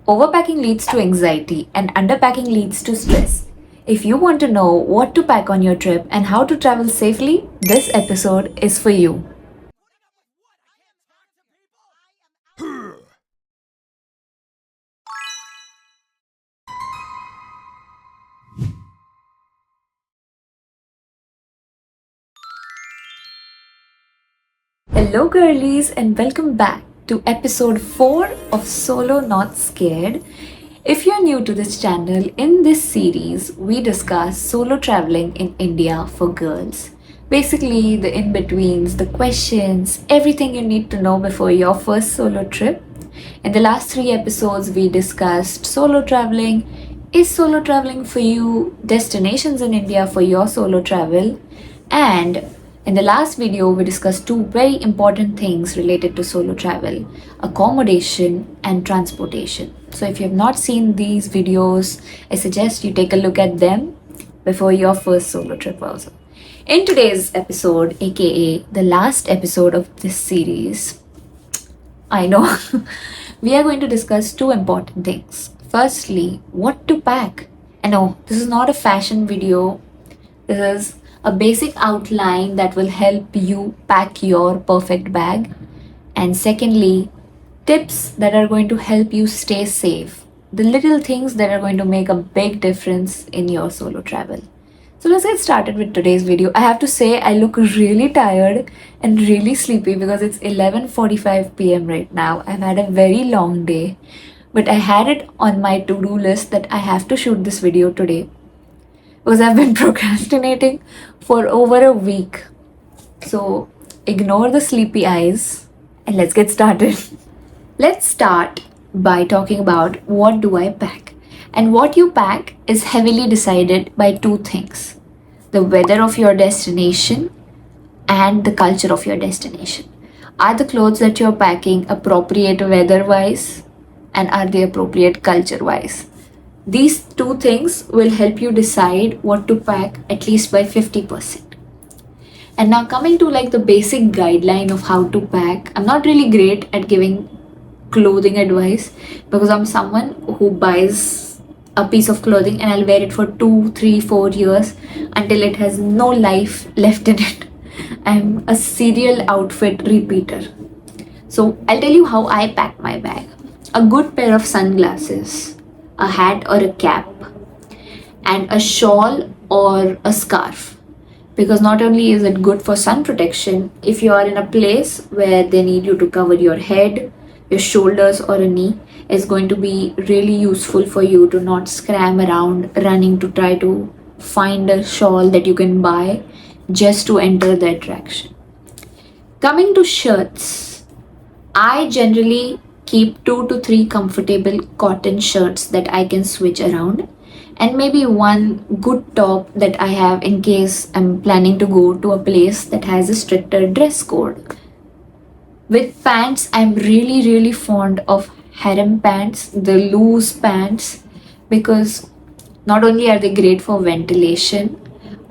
Overpacking leads to anxiety and underpacking leads to stress. If you want to know what to pack on your trip and how to travel safely, this episode is for you. Hello, girlies, and welcome back to episode 4 of Solo Not Scared. If you're new to this channel, in this series, we discuss solo traveling in India for girls. Basically, the in betweens, the questions, everything you need to know before your first solo trip. In the last 3 episodes, we discussed solo traveling. Is solo traveling for you? Destinations in India for your solo travel? And in the last video, we discussed two very important things related to solo travel: accommodation and transportation. So, if you have not seen these videos, I suggest you take a look at them before your first solo trip, also. In today's episode, aka the last episode of this series, I know, we are going to discuss two important things. Firstly, what to pack. And no, this is not a fashion video. This is a basic outline that will help you pack your perfect bag. And secondly, tips that are going to help you stay safe. The little things that are going to make a big difference in your solo travel. So let's get started with today's video. I have to say I look really tired and really sleepy because it's 11:45 p.m. right now. I've had a very long day, but I had it on my to-do list that I have to shoot this video today because I've been procrastinating for over a week. So ignore the sleepy eyes and let's get started. Let's start by talking about what do I pack. And what you pack is heavily decided by two things: the weather of your destination and the culture of your destination. Are the clothes that you're packing appropriate weather wise, and are they appropriate culture wise? These two things will help you decide what to pack at least by 50%. And now, coming to like the basic guideline of how to pack, I'm not really great at giving clothing advice because I'm someone who buys a piece of clothing and I'll wear it for 2, 3, 4 years until it has no life left in it. I'm a serial outfit repeater. So I'll tell you how I pack my bag. A good pair of sunglasses, a hat or a cap, and a shawl or a scarf. Because not only is it good for sun protection, if you are in a place where they need you to cover your head, your shoulders, or a knee, is going to be really useful for you to not scram around running to try to find a shawl that you can buy just to enter the attraction. Coming to shirts, I generally keep 2 to 3 comfortable cotton shirts that I can switch around, and maybe one good top that I have in case I'm planning to go to a place that has a stricter dress code. With pants, I'm really fond of harem pants, the loose pants, because not only are they great for ventilation,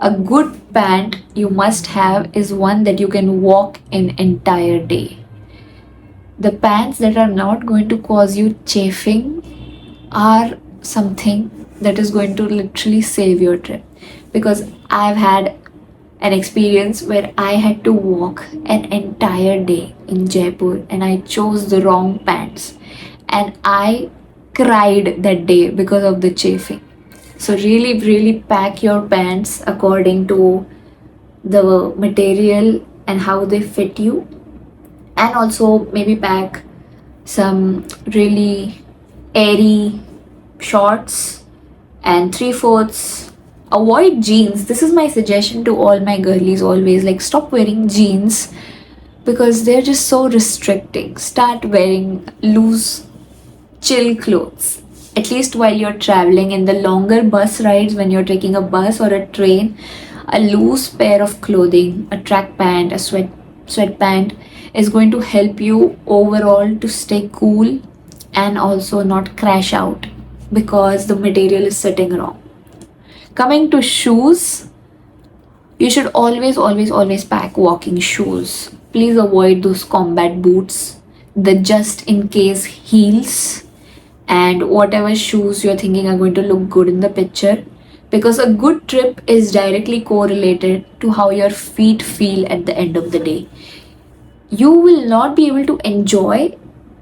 a good pant you must have is one that you can walk in entire day. The pants that are not going to cause you chafing are something that is going to literally save your trip, because I've had an experience where I had to walk an entire day in Jaipur and I chose the wrong pants and I cried that day because of the chafing. So really pack your pants according to the material and how they fit you, and also maybe pack some really airy shorts and 3/4. Avoid jeans. This is my suggestion to all my girlies always. Like, stop wearing jeans because they're just so restricting. Start wearing loose, chill clothes. At least while you're traveling in the longer bus rides, when you're taking a bus or a train, a loose pair of clothing, a track pant, a sweatpant is going to help you overall to stay cool and also not crash out because the material is sitting wrong. Coming to shoes, you should always pack walking shoes. Please avoid those combat boots, the just in case heels, and whatever shoes you're thinking are going to look good in the picture, because a good trip is directly correlated to how your feet feel at the end of the day. You will not be able to enjoy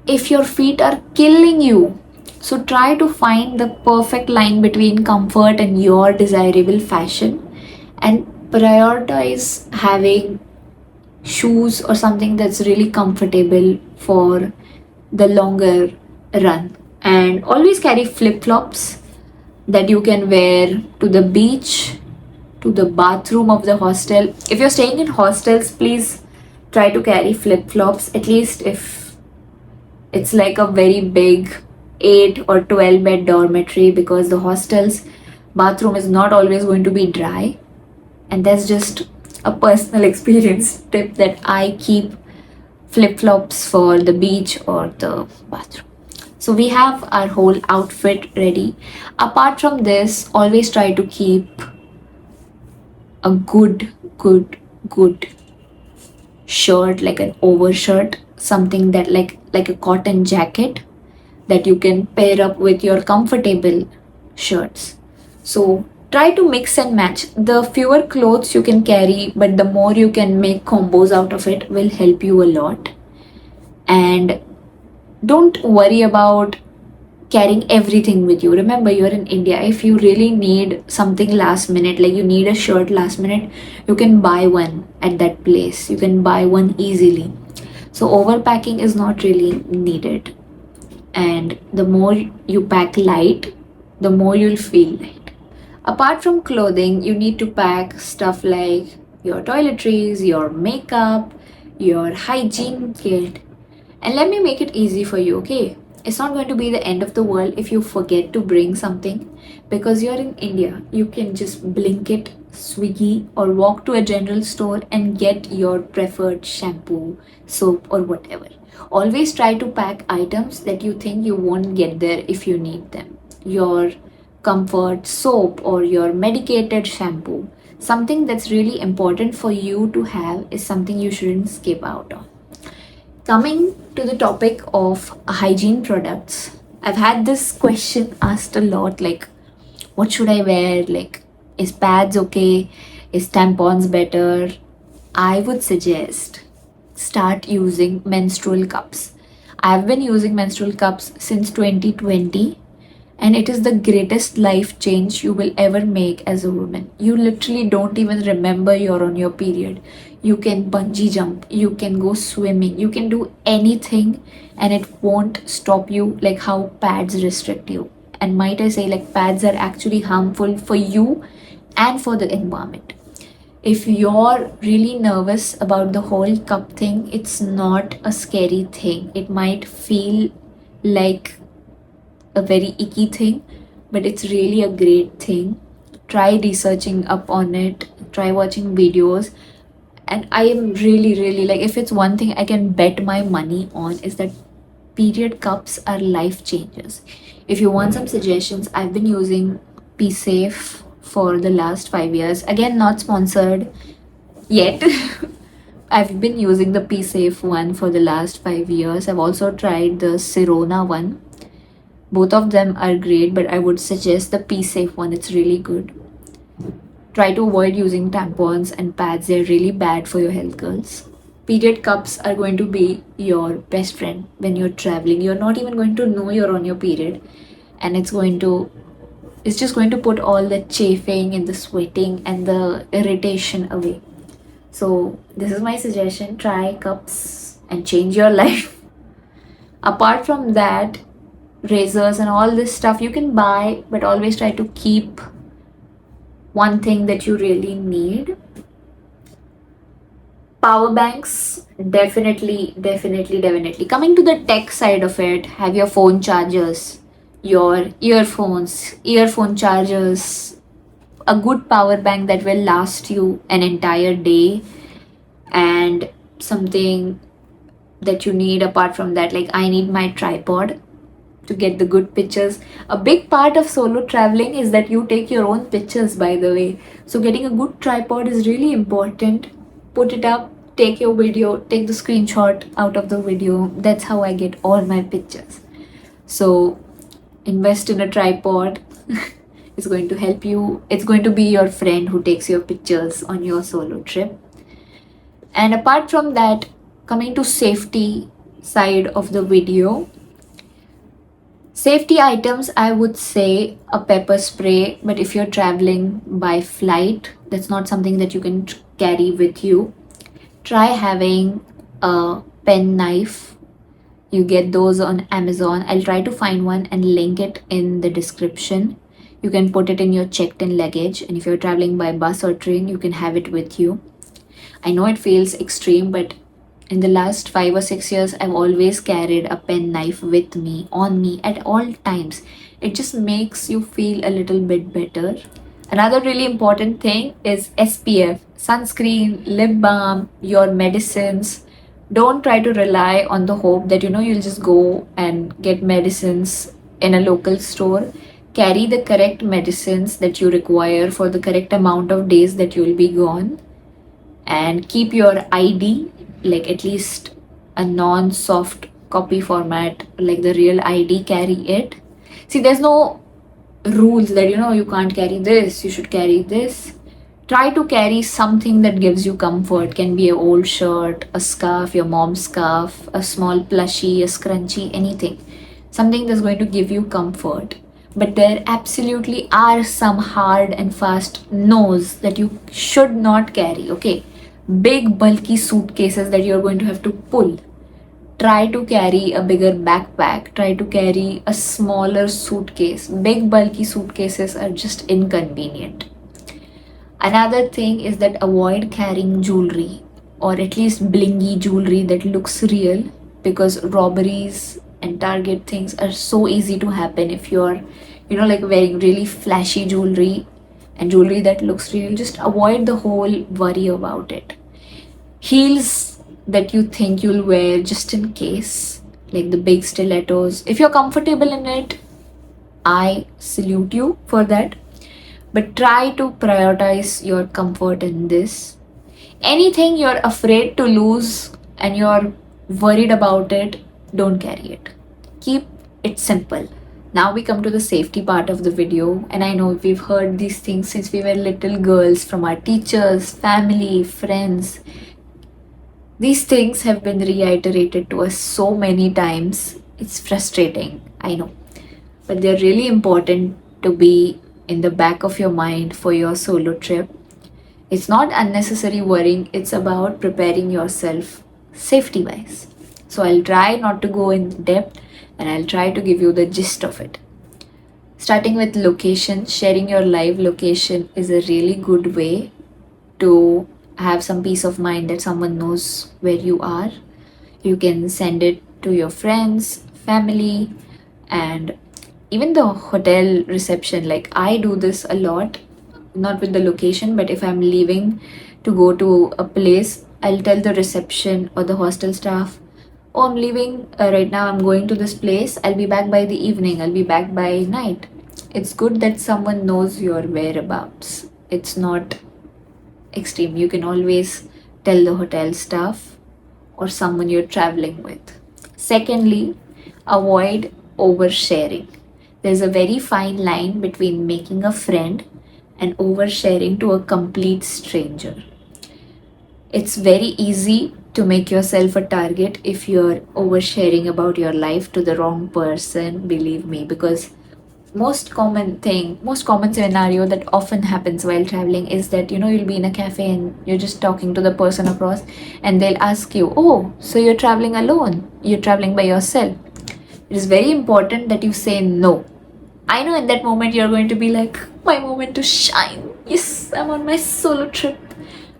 if your feet are killing you. So try to find the perfect line between comfort and your desirable fashion, and prioritize having shoes or something that's really comfortable for the longer run. And always carry flip flops that you can wear to the beach, to the bathroom of the hostel. If you're staying in hostels, please try to carry flip flops, at least if it's like a very big 8 or 12 bed dormitory, because the hostel's bathroom is not always going to be dry. And that's just a personal experience tip that I keep flip flops for the beach or the bathroom. So we have our whole outfit ready. Apart from this, always try to keep a good shirt, like an overshirt, something that like a cotton jacket that you can pair up with your comfortable shirts. So try to mix and match. The fewer clothes you can carry, but the more you can make combos out of it will help you a lot. And don't worry about carrying everything with you. Remember, you're in India. If you really need something last minute, like you need a shirt last minute, you can buy one at that place. You can buy one easily. So overpacking is not really needed. And the more you pack light, the more you'll feel light. Apart from clothing, you need to pack stuff like your toiletries, your makeup, your hygiene kit. And let me make it easy for you, okay? It's not going to be the end of the world if you forget to bring something, because you're in India. You can just blink it, Swiggy, or walk to a general store and get your preferred shampoo, soap, or whatever. Always try to pack items that you think you won't get there if you need them. Your comfort soap or your medicated shampoo. Something that's really important for you to have is something you shouldn't skip out on. Coming to the topic of hygiene products, I've had this question asked a lot, like, what should I wear? Like, is pads okay? Is tampons better? I would suggest start using menstrual cups. I've been using menstrual cups since 2020, and it is the greatest life change you will ever make as a woman. You literally don't even remember you're on your period. You can bungee jump, you can go swimming, you can do anything, and it won't stop you like how pads restrict you. And might I say, like, pads are actually harmful for you and for the environment. If you're really nervous about the whole cup thing, it's not a scary thing. It might feel like a very icky thing, but it's really a great thing. Try researching up on it, try watching videos. And I am really, really like, if it's one thing I can bet my money on, is that period cups are life changers. If you want some suggestions, I've been using Be Safe for the last 5 years. Again, not sponsored yet. I've been using the Be Safe one for the last 5 years. I've also tried the Sirona one. Both of them are great, but I would suggest the Be Safe one. It's really good. Try to avoid using tampons and pads. They're really bad for your health, girls. Period cups are going to be your best friend when you're traveling. You're not even going to know you're on your period, and it's just going to put all the chafing and the sweating and the irritation away. So this is my suggestion. Try cups and change your life. Apart from that, razors and all this stuff you can buy, but always try to keep one thing that you really need. Power banks, definitely. Coming to the tech side of it, have your phone chargers, your earphone chargers, a good power bank that will last you an entire day, and something that you need apart from that, like I need my tripod to get the good pictures. A big part of solo traveling is that you take your own pictures, by the way. So getting a good tripod is really important. Put it up, take your video, take the screenshot out of the video. That's how I get all my pictures. So invest in a tripod. It's going to help you. It's going to be your friend who takes your pictures on your solo trip. And apart from that, coming to safety side of the video, safety items, I would say a pepper spray, but if you're traveling by flight, that's not something that you can carry with you. Try having a pen knife. You get those on Amazon. I'll try to find one and link it in the description. You can put it in your checked in luggage, and if you're traveling by bus or train, you can have it with you. I know it feels extreme, but in the last 5 or 6 years, I've always carried a pen knife with me, on me at all times. It just makes you feel a little bit better. Another really important thing is SPF, sunscreen, lip balm, your medicines. Don't try to rely on the hope that you'll just go and get medicines in a local store. Carry the correct medicines that you require for the correct amount of days that you'll be gone, and keep your ID, like at least a non soft copy format, like the real ID. Carry it. See, there's no rules that you can't carry this, you should carry this. Try to carry something that gives you comfort. Can be an old shirt, a scarf, your mom's scarf, a small plushie, a scrunchie, anything. Something that's going to give you comfort. But there absolutely are some hard and fast no's that you should not carry, okay? Big bulky suitcases that you're going to have to pull. Try to carry a bigger backpack. Try to carry a smaller suitcase. Big bulky suitcases are just inconvenient. Another thing is that avoid carrying jewelry, or at least blingy jewelry that looks real, because robberies and target things are so easy to happen if you're like wearing really flashy jewelry and jewelry that looks real. Just avoid the whole worry about it. Heels that you think you'll wear just in case, like the big stilettos. If you're comfortable in it, I salute you for that. But try to prioritize your comfort in this. Anything you're afraid to lose and you're worried about it, don't carry it. Keep it simple. Now we come to the safety part of the video, and I know we've heard these things since we were little girls from our teachers, family, friends. These things have been reiterated to us so many times. It's frustrating, I know. But they're really important to be in the back of your mind for your solo trip. It's not unnecessary worrying, it's about preparing yourself safety wise. So I'll try not to go in depth, and I'll try to give you the gist of it. Starting with location, sharing your live location is a really good way to have some peace of mind that someone knows where you are. You can send it to your friends, family, and even the hotel reception. Like, I do this a lot, not with the location, but if I'm leaving to go to a place, I'll tell the reception or the hostel staff, oh, I'm leaving right now, I'm going to this place, I'll be back by the evening, I'll be back by night. It's good that someone knows your whereabouts. It's not extreme. You can always tell the hotel staff or someone you're traveling with. Secondly, avoid oversharing. There's a very fine line between making a friend and oversharing to a complete stranger. It's very easy to make yourself a target if you're oversharing about your life to the wrong person, believe me, because most common scenario that often happens while traveling is that you'll be in a cafe and you're just talking to the person across, and they'll ask you, oh, so you're traveling alone, you're traveling by yourself. It is very important that you say no. I know in that moment you're going to be like, my moment to shine, yes, I'm on my solo trip.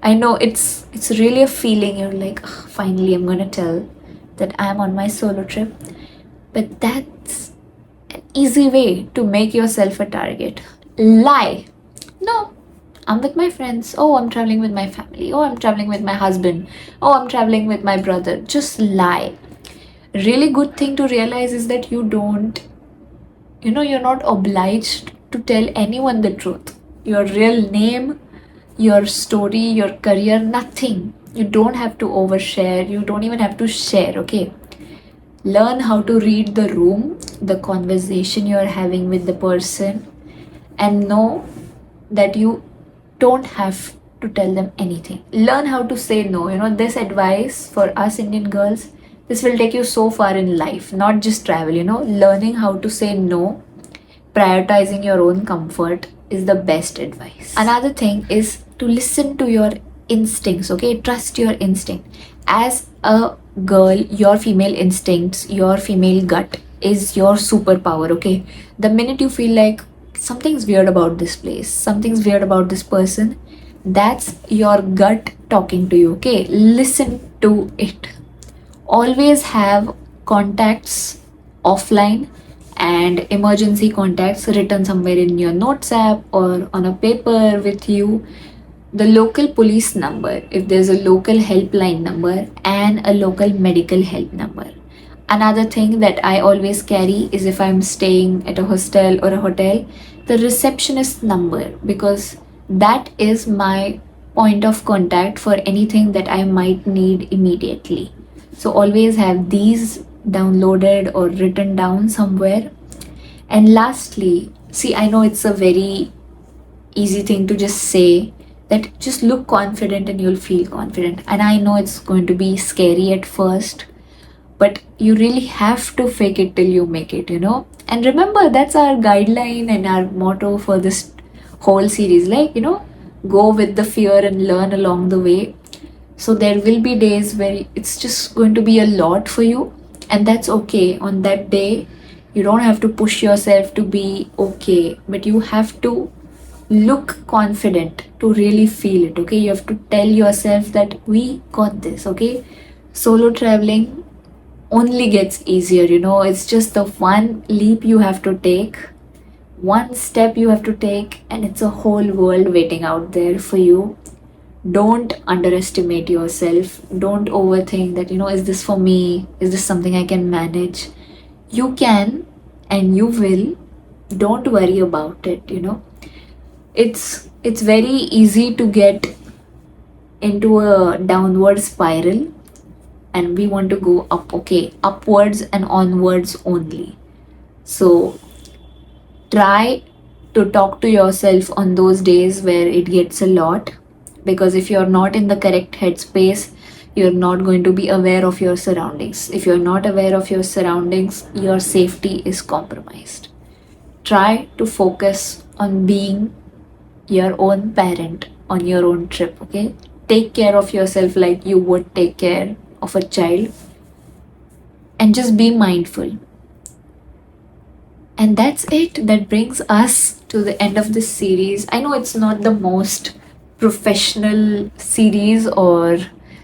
I know it's really a feeling. You're like, "Ugh, finally I'm gonna tell that I'm on my solo trip." But that's an easy way to make yourself a target. Lie. No, I'm with my friends. Oh, I'm traveling with my family. Oh, I'm traveling with my husband. Oh, I'm traveling with my brother. Just lie. Really good thing to realize is that you're not obliged to tell anyone the truth. Your real name, your story, your career, nothing. You don't have to overshare. You don't even have to share, okay? Learn how to read the room, the conversation you're having with the person, and know that you don't have to tell them anything. Learn how to say no. This advice for us Indian girls, this will take you so far in life, not just travel. Learning how to say no, prioritizing your own comfort is the best advice. Another thing is to listen to your instincts, okay? Trust your instinct. As a girl, your female instincts, your female gut is your superpower, okay? The minute you feel like something's weird about this place, something's weird about this person, that's your gut talking to you, okay? Listen to it. Always have contacts offline and emergency contacts written somewhere in your notes app or on a paper with you. The local police number, if there's a local helpline number, and a local medical help number. Another thing that I always carry is if I'm staying at a hostel or a hotel, the receptionist number, because that is my point of contact for anything that I might need immediately. So always have these downloaded or written down somewhere. And lastly, see, I know it's a very easy thing to just say that just look confident and you'll feel confident. And I know it's going to be scary at first, but you really have to fake it till you make it. And remember, that's our guideline and our motto for this whole series. Go with the fear and learn along the way. So there will be days where it's just going to be a lot for you, and that's okay. On that day, you don't have to push yourself to be okay, but you have to look confident to really feel it, okay? You have to tell yourself that we got this, okay? Solo traveling only gets easier. It's just the one leap you have to take, one step you have to take, and it's a whole world waiting out there for you. Don't underestimate yourself. Don't overthink that, is this for me? Is this something I can manage? You can and you will. Don't worry about it. It's very easy to get into a downward spiral, and we want to go up, okay? Upwards and onwards only. So try to talk to yourself on those days where it gets a lot, because if you're not in the correct headspace, you're not going to be aware of your surroundings. If you're not aware of your surroundings, your safety is compromised. Try to focus on being your own parent on your own trip, okay? Take care of yourself like you would take care of a child, and just be mindful. And that's it. That brings us to the end of this series. I know it's not the most professional series or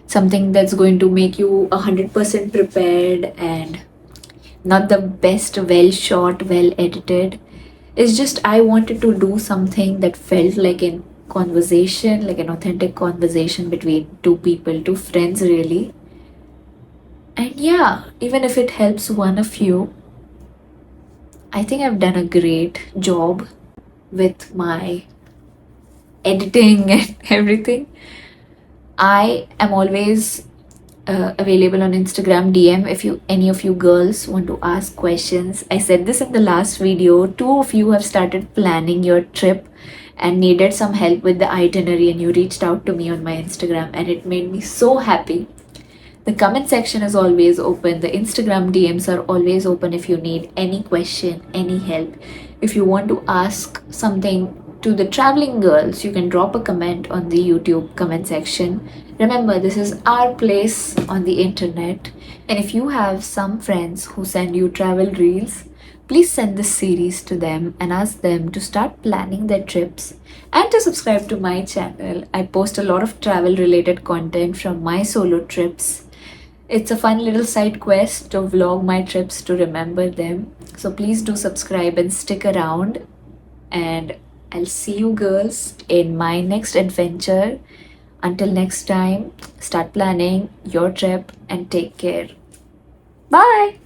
something that's going to make you 100% prepared and not the best, well shot, well edited. It's just I wanted to do something that felt like a conversation, like an authentic conversation between two people, two friends, really. And yeah, even if it helps one of you, I think I've done a great job with my editing and everything. I am always available on Instagram DM if any of you girls want to ask questions. I said this in the last video. 2 of you have started planning your trip and needed some help with the itinerary, and you reached out to me on my Instagram, and it made me so happy. The comment section is always open. The Instagram DMs are always open if you need any question, any help. If you want to ask something to the traveling girls, you can drop a comment on the YouTube comment section. Remember, this is our place on the internet. And if you have some friends who send you travel reels, please send this series to them and ask them to start planning their trips and to subscribe to my channel. I post a lot of travel related content from my solo trips. It's a fun little side quest to vlog my trips to remember them. So please do subscribe and stick around. And I'll see you girls in my next adventure. Until next time, start planning your trip and take care. Bye!